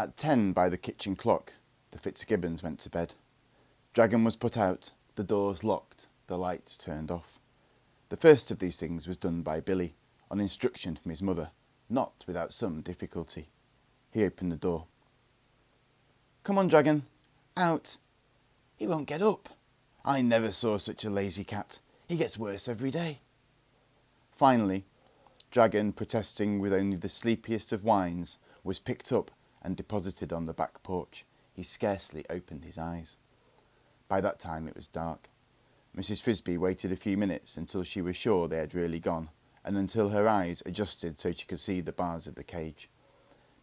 At 10 by the kitchen clock, the Fitzgibbons went to bed. Dragon was put out, the doors locked, the lights turned off. The first of these things was done by Billy, on instruction from his mother, not without some difficulty. He opened the door. "Come on, Dragon. Out." "He won't get up. I never saw such a lazy cat. He gets worse every day." Finally, Dragon, protesting with only the sleepiest of whines, was picked up and deposited on the back porch. He scarcely opened his eyes. By that time it was dark. Mrs. Frisby waited a few minutes until she was sure they had really gone, and until her eyes adjusted so she could see the bars of the cage.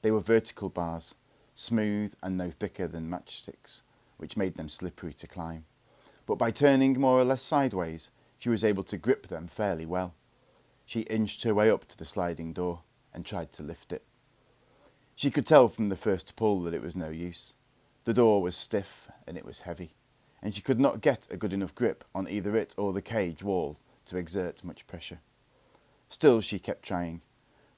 They were vertical bars, smooth and no thicker than matchsticks, which made them slippery to climb. But by turning more or less sideways, she was able to grip them fairly well. She inched her way up to the sliding door and tried to lift it. She could tell from the first pull that it was no use. The door was stiff and it was heavy, and she could not get a good enough grip on either it or the cage wall to exert much pressure. Still she kept trying,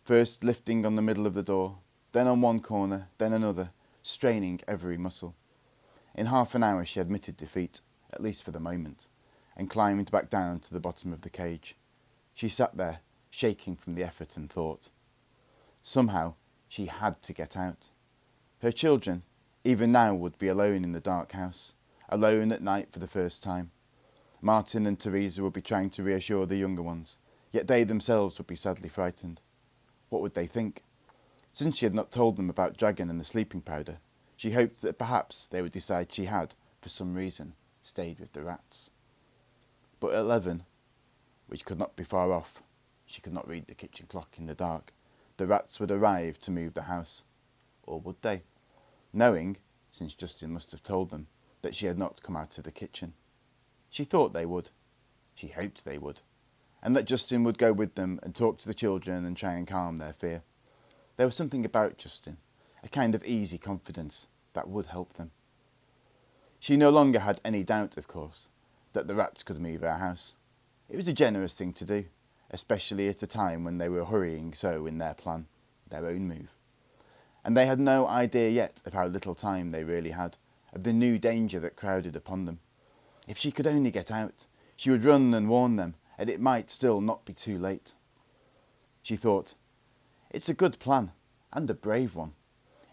first lifting on the middle of the door, then on one corner, then another, straining every muscle. In half an hour she admitted defeat, at least for the moment, and climbed back down to the bottom of the cage. She sat there, shaking from the effort and thought. Somehow she had to get out. Her children, even now, would be alone in the dark house, alone at night for the first time. Martin and Teresa would be trying to reassure the younger ones, yet they themselves would be sadly frightened. What would they think? Since she had not told them about Dragon and the sleeping powder, she hoped that perhaps they would decide she had, for some reason, stayed with the rats. But at 11, which could not be far off, she could not read the kitchen clock in the dark, the rats would arrive to move the house. Or would they? Knowing, since Justin must have told them, that she had not come out of the kitchen. She thought they would. She hoped they would. And that Justin would go with them and talk to the children and try and calm their fear. There was something about Justin, a kind of easy confidence, that would help them. She no longer had any doubt, of course, that the rats could move our house. It was a generous thing to do, especially at a time when they were hurrying so in their plan, their own move. And they had no idea yet of how little time they really had, of the new danger that crowded upon them. If she could only get out, she would run and warn them, and it might still not be too late. She thought, it's a good plan, and a brave one.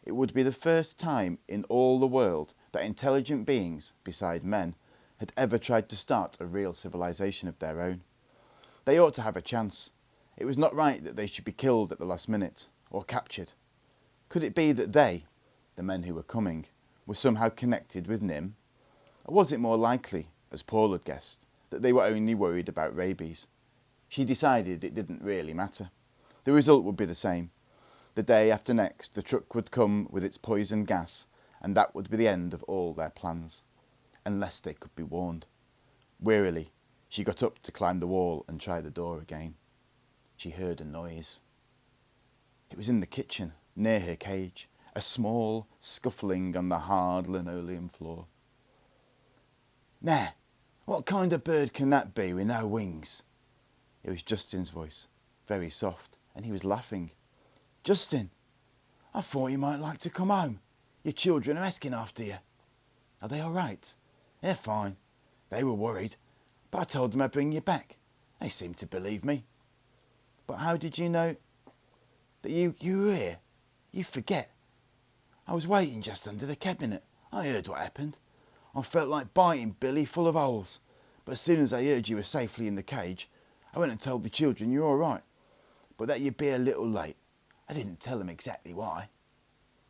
It would be the first time in all the world that intelligent beings, beside men, had ever tried to start a real civilization of their own. They ought to have a chance. It was not right that they should be killed at the last minute, or captured. Could it be that they, the men who were coming, were somehow connected with NIMH? Or was it more likely, as Paul had guessed, that they were only worried about rabies? She decided it didn't really matter. The result would be the same. The day after next, the truck would come with its poison gas, and that would be the end of all their plans. Unless they could be warned. Wearily, she got up to climb the wall and try the door again. She heard a noise. It was in the kitchen, near her cage, a small scuffling on the hard linoleum floor. "Now, what kind of bird can that be with no wings?" It was Justin's voice, very soft, and he was laughing. "Justin, I thought you might like to come home. Your children are asking after you." "Are they all right?" "They're fine. They were worried, but I told them I'd bring you back. They seemed to believe me." "But how did you know that you were here? You forget. I was waiting just under the cabinet. I heard what happened. I felt like biting Billy full of holes. But as soon as I heard you were safely in the cage, I went and told the children you were all right, but that you'd be a little late. I didn't tell them exactly why.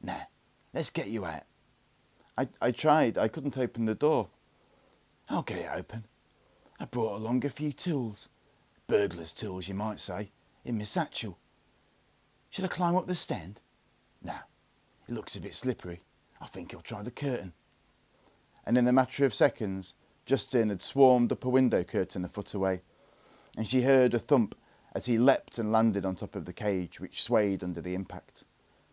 Now, let's get you out." I tried. I couldn't open the door." "I'll get it open. I brought along a few tools. Burglar's tools, you might say, in my satchel. Shall I climb up the stand? No, it looks a bit slippery. I think I'll try the curtain." And in a matter of seconds, Justin had swarmed up a window curtain a foot away, and she heard a thump as he leapt and landed on top of the cage, which swayed under the impact.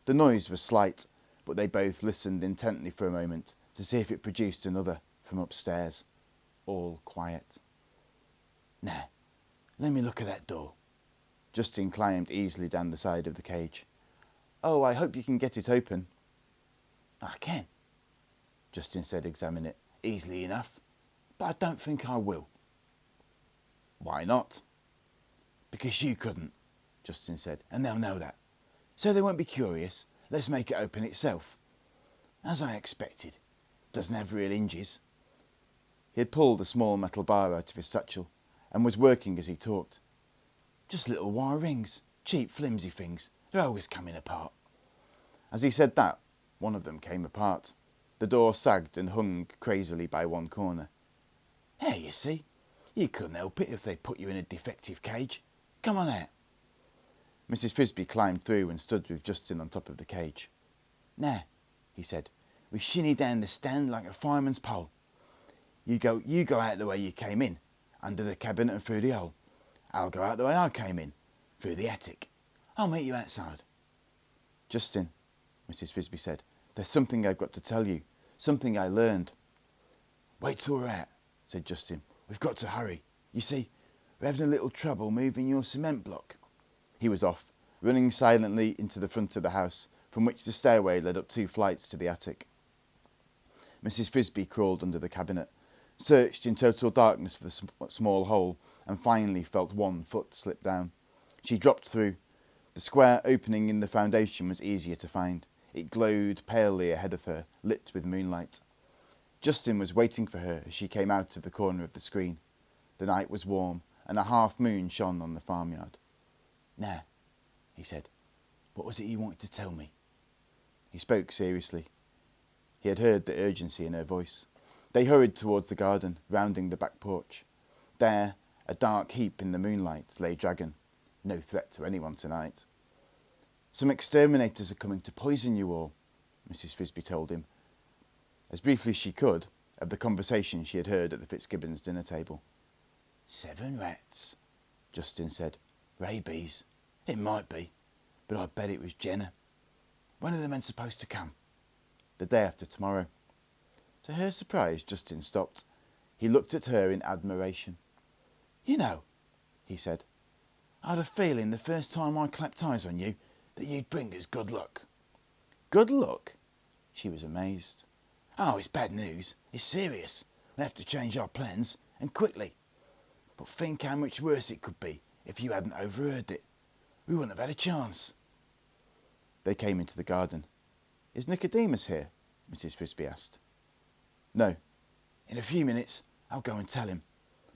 The noise was slight, but they both listened intently for a moment to see if it produced another from upstairs. All quiet. "Now, let me look at that door." Justin climbed easily down the side of the cage. "Oh, I hope you can get it open." I can, Justin said, examining it. Easily enough, but I don't think I will. Why not? Because you couldn't, Justin said, and they'll know that. So they won't be curious. Let's make it open itself. As I expected, doesn't have real hinges. He had pulled a small metal bar out of his satchel and was working as he talked. Just little wire rings, cheap flimsy things. They're always coming apart. As he said that, one of them came apart. The door sagged and hung crazily by one corner. There, you see. You couldn't help it if they put you in a defective cage. Come on out. Mrs. Frisby climbed through and stood with Justin on top of the cage. Now, he said, we shinny down the stand like a fireman's pole. You go out the way you came in, under the cabinet and through the hole. I'll go out the way I came in, through the attic. I'll meet you outside. Justin, Mrs. Frisby said, there's something I've got to tell you, something I learned. Wait till we're out, said Justin. We've got to hurry. You see, we're having a little trouble moving your cement block. He was off, running silently into the front of the house, from which the stairway led up 2 flights to the attic. Mrs. Frisby crawled under the cabinet, searched in total darkness for the small hole, and finally felt 1 foot slip down. She dropped through. The square opening in the foundation was easier to find. It glowed palely ahead of her, lit with moonlight. Justin was waiting for her as she came out of the corner of the screen. The night was warm, and a half moon shone on the farmyard. Now, he said, what was it you wanted to tell me? He spoke seriously. He had heard the urgency in her voice. They hurried towards the garden, rounding the back porch. There, a dark heap in the moonlight, lay Dragon. No threat to anyone tonight. Some exterminators are coming to poison you all, Mrs. Frisby told him, as briefly as she could, of the conversation she had heard at the Fitzgibbons' dinner table. 7 rats, Justin said. Rabies. It might be, but I bet it was Jenna. When are the men supposed to come? The day after tomorrow. To her surprise, Justin stopped. He looked at her in admiration. You know, he said, I had a feeling the first time I clapped eyes on you that you'd bring us good luck. Good luck? She was amazed. Oh, it's bad news. It's serious. We have to change our plans, and quickly. But think how much worse it could be if you hadn't overheard it. We wouldn't have had a chance. They came into the garden. Is Nicodemus here? Mrs. Frisby asked. No. In a few minutes, I'll go and tell him.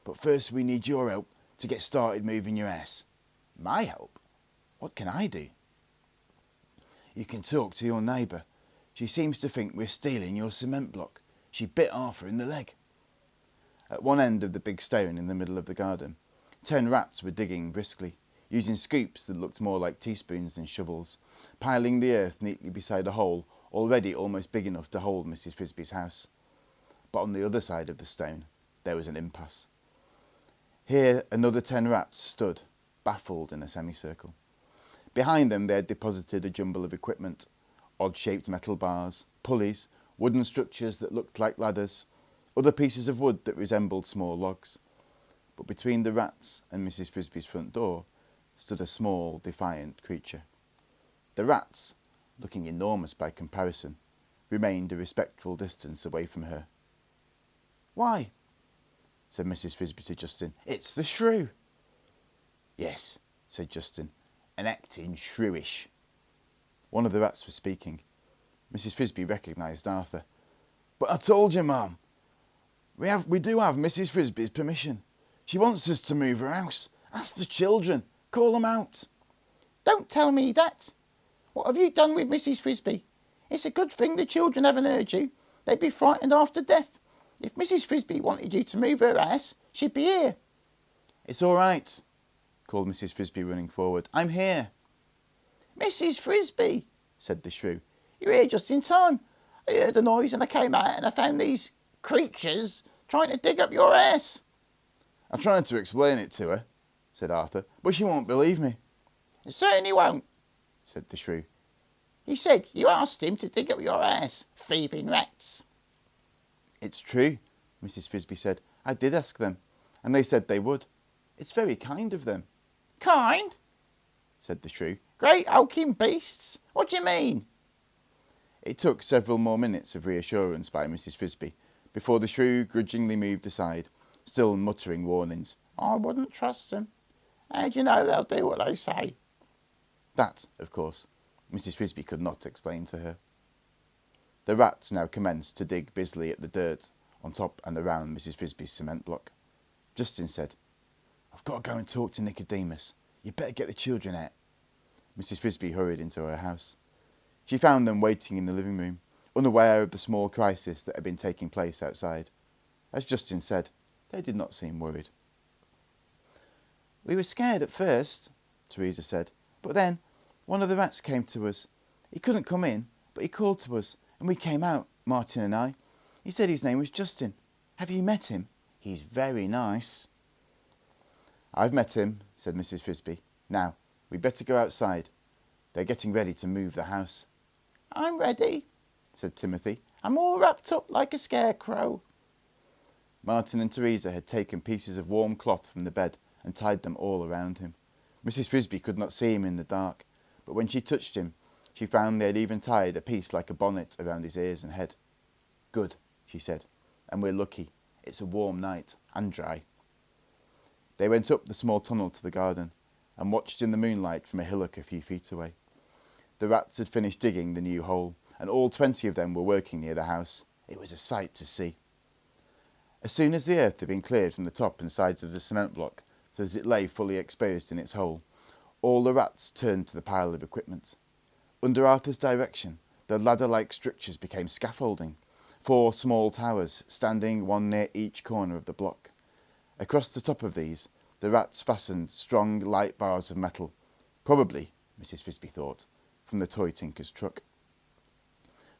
But first we need your help to get started moving your ass. My help? What can I do? You can talk to your neighbour. She seems to think we're stealing your cement block. She bit Arthur in the leg. At one end of the big stone in the middle of the garden, 10 rats were digging briskly, using scoops that looked more like teaspoons than shovels, piling the earth neatly beside a hole already almost big enough to hold Mrs. Frisby's house. But on the other side of the stone, there was an impasse. Here another 10 rats stood, baffled in a semicircle. Behind them they had deposited a jumble of equipment, odd-shaped metal bars, pulleys, wooden structures that looked like ladders, other pieces of wood that resembled small logs. But between the rats and Mrs. Frisby's front door stood a small, defiant creature. The rats, looking enormous by comparison, remained a respectful distance away from her. Why? Said Mrs. Frisby to Justin. It's the shrew. Yes, said Justin, and acting shrewish. One of the rats was speaking. Mrs. Frisby recognised Arthur. But I told you, Mum. We do have Mrs. Frisby's permission. She wants us to move her house. Ask the children. Call them out. Don't tell me that. What have you done with Mrs. Frisby? It's a good thing the children haven't heard you. They'd be frightened half to death. If Mrs. Frisby wanted you to move her house, she'd be here. It's all right, called Mrs. Frisby, running forward. I'm here. Mrs. Frisby, said the shrew. You're here just in time. I heard a noise and I came out and I found these creatures trying to dig up your ass. I tried to explain it to her, said Arthur, but she won't believe me. It certainly won't, said the shrew. He said you asked him to dig up your ass, thieving rats. It's true, Mrs. Frisby said. I did ask them, and they said they would. It's very kind of them. Kind? Said the shrew. Great hulking beasts. What do you mean? It took several more minutes of reassurance by Mrs. Frisby before the shrew grudgingly moved aside, still muttering warnings. I wouldn't trust them. How do you know they'll do what they say? That, of course, Mrs. Frisby could not explain to her. The rats now commenced to dig busily at the dirt on top and around Mrs. Frisby's cement block. Justin said, I've got to go and talk to Nicodemus. You'd better get the children out. Mrs. Frisby hurried into her house. She found them waiting in the living room, unaware of the small crisis that had been taking place outside. As Justin said, they did not seem worried. We were scared at first, Teresa said, but then one of the rats came to us. He couldn't come in, but he called to us, and we came out, Martin and I. He said his name was Justin. Have you met him? He's very nice. I've met him, said Mrs. Frisby. Now, we'd better go outside. They're getting ready to move the house. I'm ready, said Timothy. I'm all wrapped up like a scarecrow. Martin and Teresa had taken pieces of warm cloth from the bed and tied them all around him. Mrs. Frisby could not see him in the dark, but when she touched him, she found they had even tied a piece like a bonnet around his ears and head. Good, she said, and we're lucky. It's a warm night and dry. They went up the small tunnel to the garden and watched in the moonlight from a hillock a few feet away. The rats had finished digging the new hole, and all 20 of them were working near the house. It was a sight to see. As soon as the earth had been cleared from the top and sides of the cement block, so that it lay fully exposed in its hole, all the rats turned to the pile of equipment. Under Arthur's direction, the ladder-like structures became scaffolding, 4 small towers, standing one near each corner of the block. Across the top of these, the rats fastened strong, light bars of metal, probably, Mrs. Frisby thought, from the toy tinker's truck.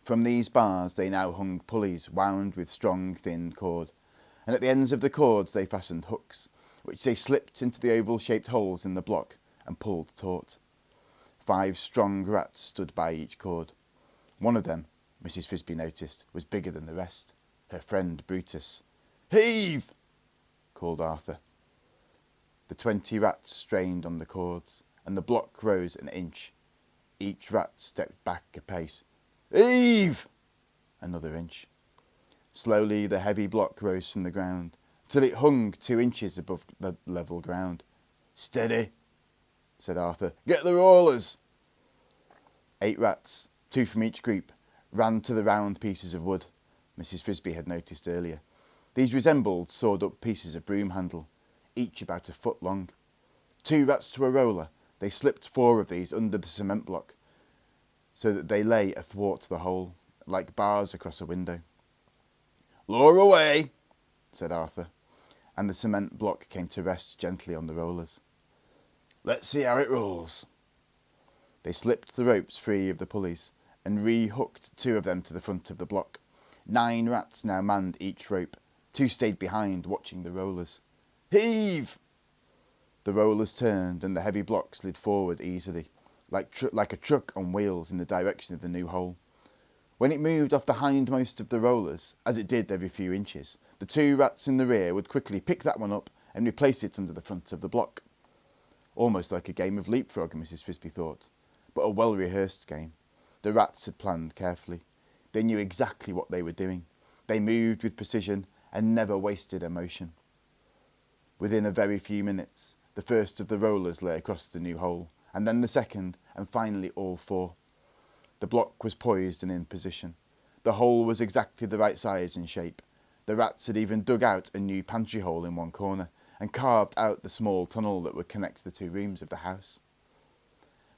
From these bars they now hung pulleys wound with strong, thin cord, and at the ends of the cords they fastened hooks, which they slipped into the oval-shaped holes in the block and pulled taut. 5 strong rats stood by each cord. One of them, Mrs. Frisby noticed, was bigger than the rest. Her friend Brutus. Heave! Called Arthur. The 20 rats strained on the cords, and the block rose an inch. Each rat stepped back a pace. Heave! Another inch. Slowly the heavy block rose from the ground, till it hung 2 inches above the level ground. Steady, said Arthur. Get the rollers. 8 rats, 2 from each group, ran to the round pieces of wood Mrs. Frisby had noticed earlier. These resembled sawed-up pieces of broom handle, each about a foot long. 2 rats to a roller, they slipped 4 of these under the cement block, so that they lay athwart the hole, like bars across a window. Lower away, said Arthur, and the cement block came to rest gently on the rollers. Let's see how it rolls. They slipped the ropes free of the pulleys and re-hooked 2 of them to the front of the block. 9 rats now manned each rope. 2 stayed behind, watching the rollers. Heave! The rollers turned and the heavy block slid forward easily, like a truck on wheels in the direction of the new hole. When it moved off the hindmost of the rollers, as it did every few inches, the 2 rats in the rear would quickly pick that one up and replace it under the front of the block. Almost like a game of leapfrog, Mrs. Frisby thought, but a well-rehearsed game. The rats had planned carefully. They knew exactly what they were doing. They moved with precision and never wasted a motion. Within a very few minutes, the first of the rollers lay across the new hole, and then the second, and finally all 4. The block was poised and in position. The hole was exactly the right size and shape. The rats had even dug out a new pantry hole in one corner and carved out the small tunnel that would connect the 2 rooms of the house.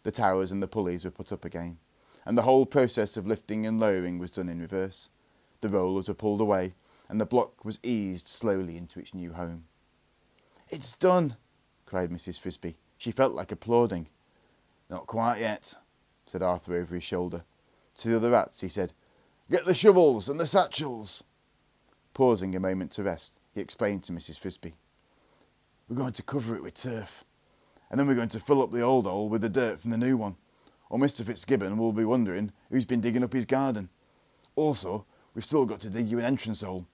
The towers and the pulleys were put up again, and the whole process of lifting and lowering was done in reverse. The rollers were pulled away, and the block was eased slowly into its new home. It's done, cried Mrs. Frisby. She felt like applauding. Not quite yet, said Arthur over his shoulder. To the other rats he said, Get the shovels and the satchels. Pausing a moment to rest, he explained to Mrs. Frisby. We're going to cover it with turf, and then we're going to fill up the old hole with the dirt from the new one, or Mr. Fitzgibbon will be wondering who's been digging up his garden. Also, we've still got to dig you an entrance hole.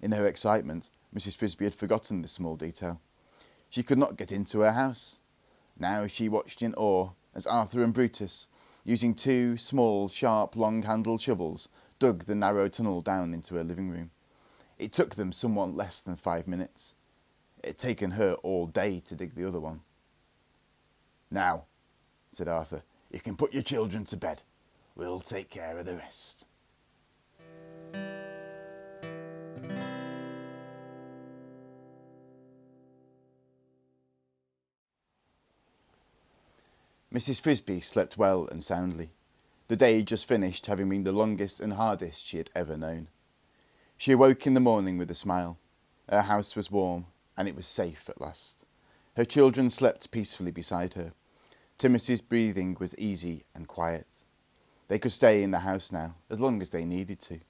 In her excitement, Mrs. Frisby had forgotten this small detail. She could not get into her house. Now she watched in awe as Arthur and Brutus, Using two small, sharp, long-handled shovels, dug the narrow tunnel down into her living room. It took them somewhat less than 5 minutes. It had taken her all day to dig the other one. "Now," said Arthur, "you can put your children to bed. We'll take care of the rest." Mrs. Frisby slept well and soundly. The day just finished having been the longest and hardest she had ever known. She awoke in the morning with a smile. Her house was warm, and it was safe at last. Her children slept peacefully beside her. Timothy's breathing was easy and quiet. They could stay in the house now, as long as they needed to.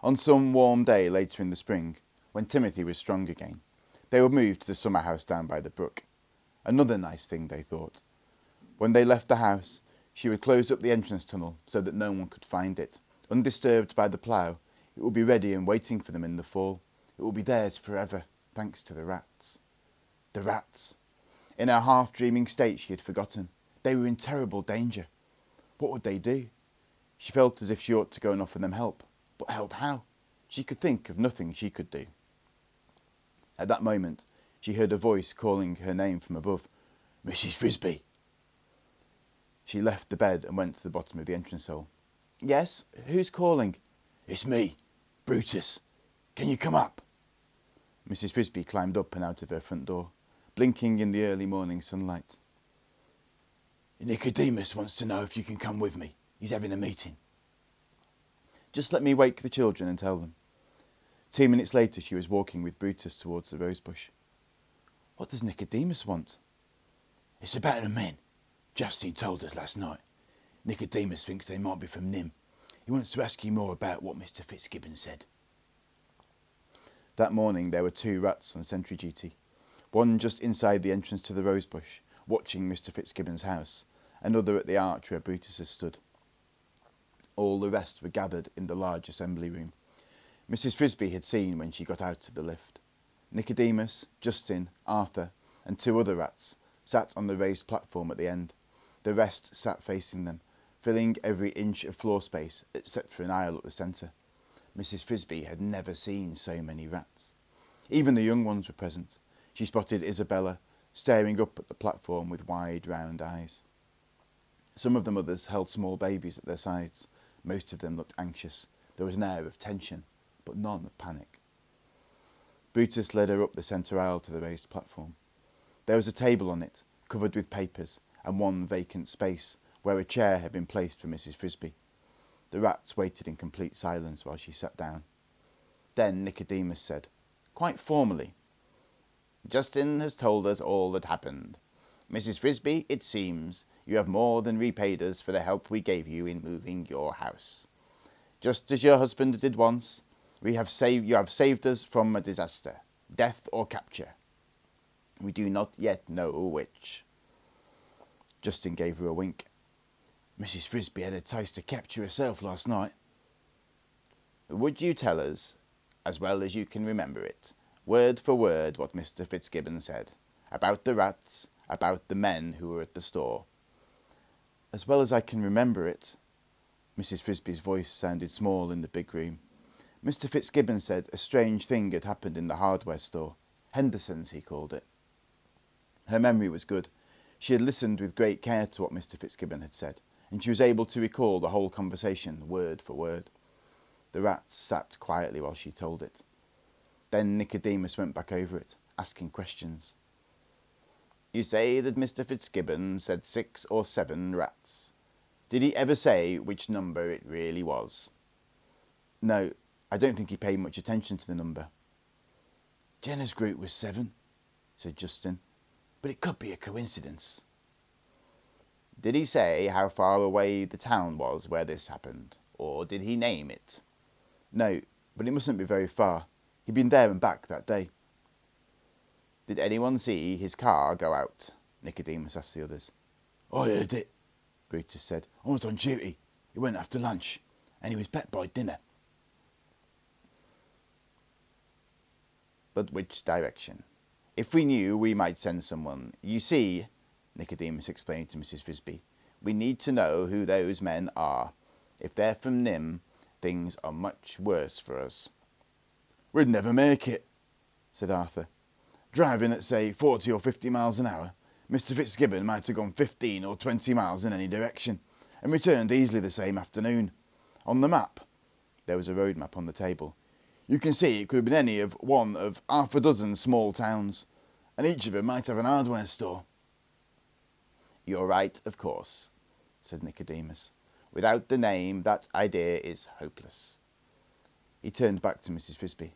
On some warm day later in the spring, when Timothy was strong again, they would move to the summer house down by the brook. Another nice thing, they thought. When they left the house, she would close up the entrance tunnel so that no one could find it. Undisturbed by the plough, it would be ready and waiting for them in the fall. It would be theirs forever, thanks to the rats. The rats. In her half-dreaming state, she had forgotten. They were in terrible danger. What would they do? She felt as if she ought to go and offer them help. But help how? She could think of nothing she could do. At that moment, she heard a voice calling her name from above. "Mrs. Frisby." She left the bed and went to the bottom of the entrance hole. "Yes, who's calling?" "It's me, Brutus. Can you come up?" Mrs. Frisby climbed up and out of her front door, blinking in the early morning sunlight. "Nicodemus wants to know if you can come with me. He's having a meeting." "Just let me wake the children and tell them." 2 minutes later she was walking with Brutus towards the rosebush. "What does Nicodemus want?" "It's about the men. Justin told us last night. Nicodemus thinks they might be from NIMH. He wants to ask you more about what Mr. Fitzgibbon said." That morning there were 2 rats on sentry duty, one just inside the entrance to the rosebush, watching Mr. Fitzgibbon's house, another at the arch where Brutus had stood. All the rest were gathered in the large assembly room. Mrs. Frisby had seen when she got out of the lift. Nicodemus, Justin, Arthur, and 2 other rats sat on the raised platform at the end. The rest sat facing them, filling every inch of floor space except for an aisle at the centre. Mrs. Frisby had never seen so many rats. Even the young ones were present. She spotted Isabella, staring up at the platform with wide, round eyes. Some of the mothers held small babies at their sides. Most of them looked anxious. There was an air of tension, but none of panic. Brutus led her up the centre aisle to the raised platform. There was a table on it, covered with papers, and one vacant space where a chair had been placed for Mrs. Frisby. The rats waited in complete silence while she sat down. Then Nicodemus said, quite formally, "Justin has told us all that happened. Mrs. Frisby, it seems you have more than repaid us for the help we gave you in moving your house. Just as your husband did once, you have saved us from a disaster, death or capture. We do not yet know which." Justin gave her a wink. "Mrs. Frisby had a taste of capture herself last night." "Would you tell us, as well as you can remember it, word for word what Mr. Fitzgibbon said, about the rats, about the men who were at the store?" "As well as I can remember it." Mrs. Frisby's voice sounded small in the big room. "Mr. Fitzgibbon said a strange thing had happened in the hardware store. Henderson's, he called it." Her memory was good. She had listened with great care to what Mr. Fitzgibbon had said, and she was able to recall the whole conversation word for word. The rats sat quietly while she told it. Then Nicodemus went back over it, asking questions. "You say that Mr. Fitzgibbon said 6 or 7 rats. Did he ever say which number it really was?" "No, I don't think he paid much attention to the number." "Jenna's group was 7, said Justin, "but it could be a coincidence." "Did he say how far away the town was where this happened, or did he name it?" "No, but it mustn't be very far. He'd been there and back that day." "Did anyone see his car go out?" Nicodemus asked the others. "I heard it," Brutus said. "I was on duty. He went after lunch, and he was back by dinner." "But which direction? If we knew, we might send someone. You see," Nicodemus explained to Mrs. Frisby, We need to know who those men are. If they're from NIMH, things are much worse for us." "We'd never make it," said Arthur. "Driving at, say, 40 or 50 miles an hour, Mr. Fitzgibbon might have gone 15 or 20 miles in any direction, and returned easily the same afternoon. On the map," there was a road map on the table, "you can see it could have been any of one of half a dozen small towns, and each of them might have an hardware store." "You're right, of course," said Nicodemus. "Without the name, that idea is hopeless." He turned back to Mrs. Frisby.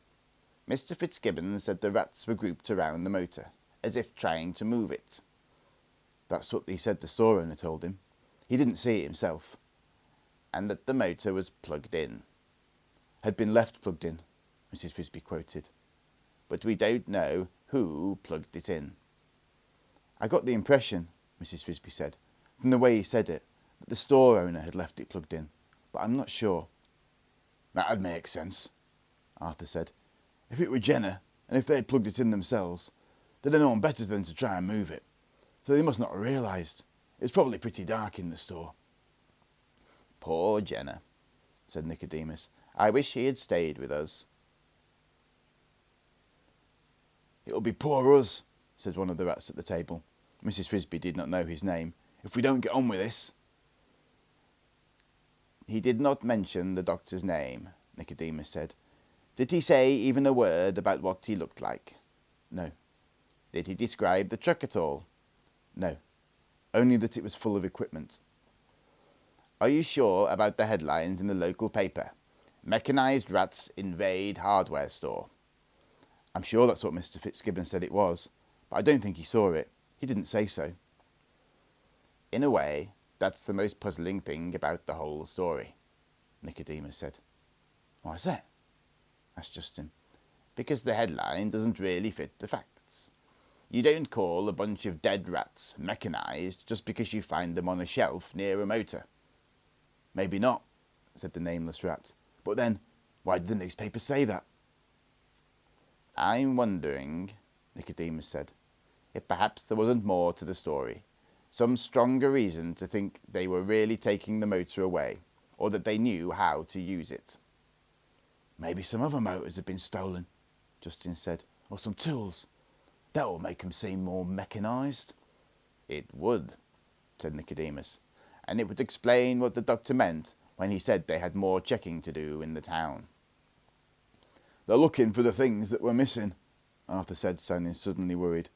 "Mr. Fitzgibbon said the rats were grouped around the motor, as if trying to move it." "That's what he said the store owner told him. He didn't see it himself." "And that the motor was plugged in." "Had been left plugged in," Mrs. Frisby quoted. "But we don't know who plugged it in." "I got the impression," Mrs. Frisby said, "from the way he said it, that the store owner had left it plugged in, but I'm not sure." "That'd make sense," Arthur said. "If it were Jenna, and if they'd plugged it in themselves, they'd have known better than to try and move it. So they must not have realised. It's probably pretty dark in the store." "Poor Jenna," said Nicodemus. "I wish he had stayed with us." "It'll be poor us," said one of the rats at the table. Mrs. Frisby did not know his name. "If we don't get on with this." "He did not mention the doctor's name," Nicodemus said. "Did he say even a word about what he looked like?" "No." "Did he describe the truck at all?" "No. Only that it was full of equipment." "Are you sure about the headlines in the local paper? 'Mechanized rats invade hardware store'?" "I'm sure that's what Mr. Fitzgibbon said it was, but I don't think he saw it. He didn't say so." "In a way, that's the most puzzling thing about the whole story," Nicodemus said. "Why is that?" asked Justin. "Because the headline doesn't really fit the facts. You don't call a bunch of dead rats mechanized just because you find them on a shelf near a motor." "Maybe not," said the nameless rat. "But then, why did the newspaper say that?" "I'm wondering," Nicodemus said, "if perhaps there wasn't more to the story. Some stronger reason to think they were really taking the motor away, or that they knew how to use it." "Maybe some other motors have been stolen," Justin said, "or some tools. That will make them seem more mechanized." "It would," said Nicodemus, "and it would explain what the doctor meant when he said they had more checking to do in the town." "They're looking for the things that were missing," Arthur said, sounding suddenly worried.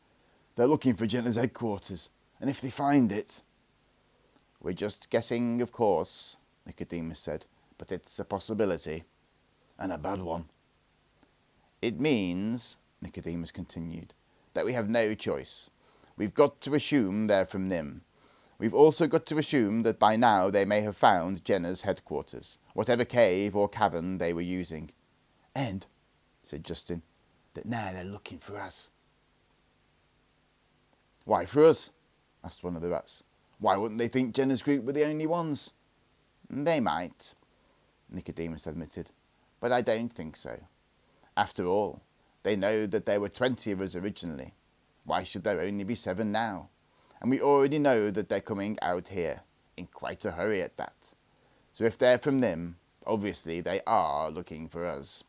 "They're looking for Jenna's headquarters, and if they find it—" "We're just guessing, of course," Nicodemus said, "but it's a possibility." "And a bad one." "It means," Nicodemus continued, "that we have no choice. We've got to assume they're from NIMH. We've also got to assume that by now they may have found Jenna's headquarters, whatever cave or cavern they were using." "And," said Justin, "that now they're looking for us." "Why for us?" asked one of the rats. "Why wouldn't they think Jenna's group were the only ones?" "They might," Nicodemus admitted, "but I don't think so. After all, they know that there were 20 of us originally. Why should there only be 7 now? And we already know that they're coming out here, in quite a hurry at that. So if they're from NIMH, obviously they are looking for us."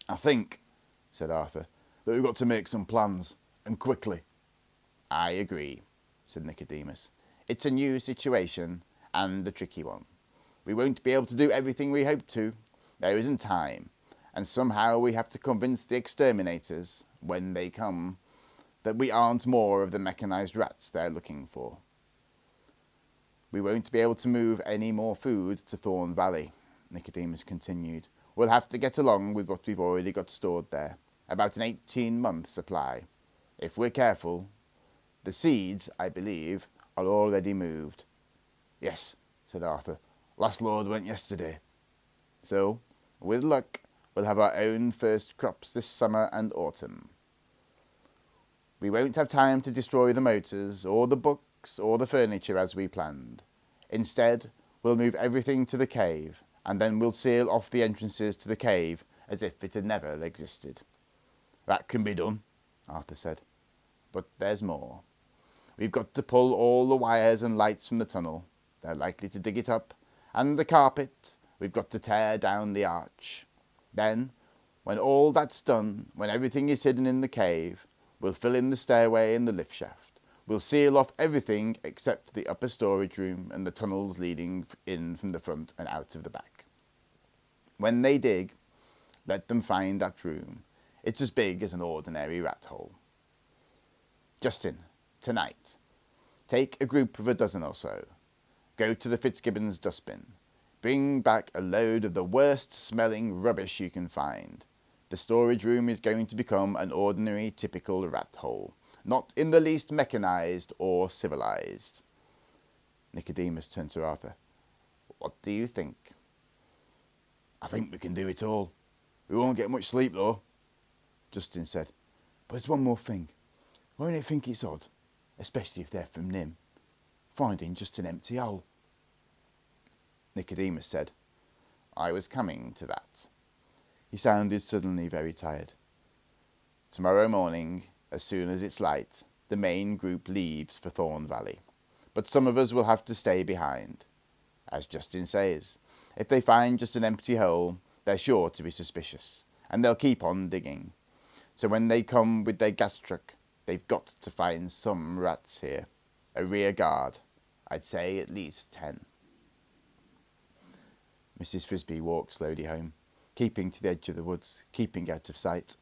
"I think," said Arthur, "that we've got to make some plans, and quickly." "I agree," said Nicodemus. "It's a new situation, and a tricky one. We won't be able to do everything we hope to. There isn't time, and somehow we have to convince the exterminators, when they come, that we aren't more of the mechanized rats they're looking for. We won't be able to move any more food to Thorn Valley," Nicodemus continued. "We'll have to get along with what we've already got stored there, about an 18-month supply. If we're careful. The seeds, I believe, are already moved." "Yes," said Arthur. "Last load went yesterday." "So, with luck, we'll have our own first crops this summer and autumn. We won't have time to destroy the motors, or the books, or the furniture as we planned. Instead, we'll move everything to the cave, and then we'll seal off the entrances to the cave as if it had never existed." "That can be done," Arthur said. "But there's more. We've got to pull all the wires and lights from the tunnel. They're likely to dig it up. And the carpet. We've got to tear down the arch. Then, when all that's done, when everything is hidden in the cave, we'll fill in the stairway and the lift shaft. We'll seal off everything except the upper storage room and the tunnels leading in from the front and out of the back. When they dig, let them find that room. It's as big as an ordinary rat hole. Justin, tonight, take a group of a dozen or so. Go to the Fitzgibbons dustbin. Bring back a load of the worst smelling rubbish you can find. The storage room is going to become an ordinary, typical rat hole, not in the least mechanized or civilized. Nicodemus turned to Arthur. What do you think? I think we can do it all. We won't get much sleep, though, Justin said. But there's one more thing. Won't you think it's odd, especially if they're from NIMH, finding just an empty hole? Nicodemus said, I was coming to that. He sounded suddenly very tired. Tomorrow morning, as soon as it's light, the main group leaves for Thorn Valley. But some of us will have to stay behind. As Justin says, if they find just an empty hole, they're sure to be suspicious, and they'll keep on digging. So when they come with their gas truck, they've got to find some rats here. A rear guard. I'd say at least 10. Mrs. Frisby walked slowly home, keeping to the edge of the woods, keeping out of sight.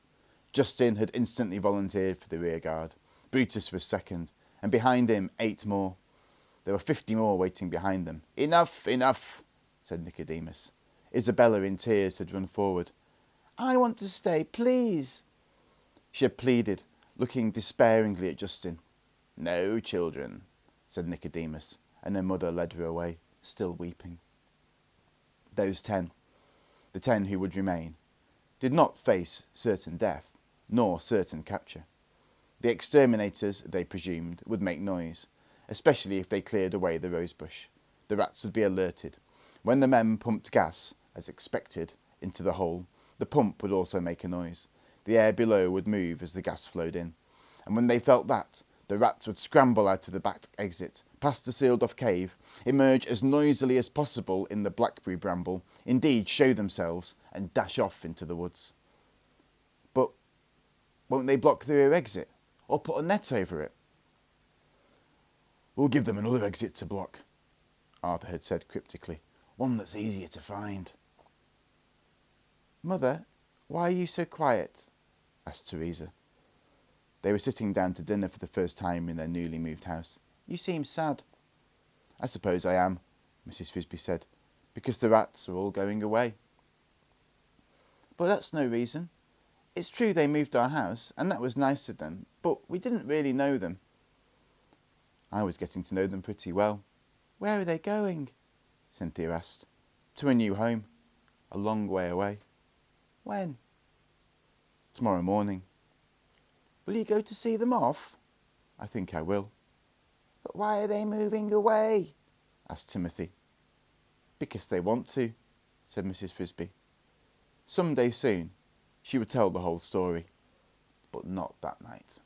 Justin had instantly volunteered for the rear guard. Brutus was second, and behind him 8 more. There were 50 more waiting behind them. Enough, enough, said Nicodemus. Isabella, in tears, had run forward. I want to stay, please. She had pleaded, looking despairingly at Justin. No, children, said Nicodemus, and her mother led her away, still weeping. Those 10, the 10 who would remain, did not face certain death, nor certain capture. The exterminators, they presumed, would make noise, especially if they cleared away the rosebush. The rats would be alerted. When the men pumped gas, as expected, into the hole, the pump would also make a noise. The air below would move as the gas flowed in. And when they felt that, the rats would scramble out of the back exit, past the sealed-off cave, emerge as noisily as possible in the blackberry bramble, indeed show themselves, and dash off into the woods. But won't they block the rear exit, or put a net over it? We'll give them another exit to block, Arthur had said cryptically, one that's easier to find. Mother, why are you so quiet? Asked Teresa. They were sitting down to dinner for the first time in their newly moved house. You seem sad. I suppose I am, Mrs. Frisby said, because the rats are all going away. But that's no reason. It's true they moved our house, and that was nice of them, but we didn't really know them. I was getting to know them pretty well. Where are they going? Cynthia asked. To a new home, a long way away. When? Tomorrow morning. Will you go to see them off? I think I will. But why are they moving away? Asked Timothy. Because they want to, said Mrs. Frisby. Some day soon she would tell the whole story, but not that night.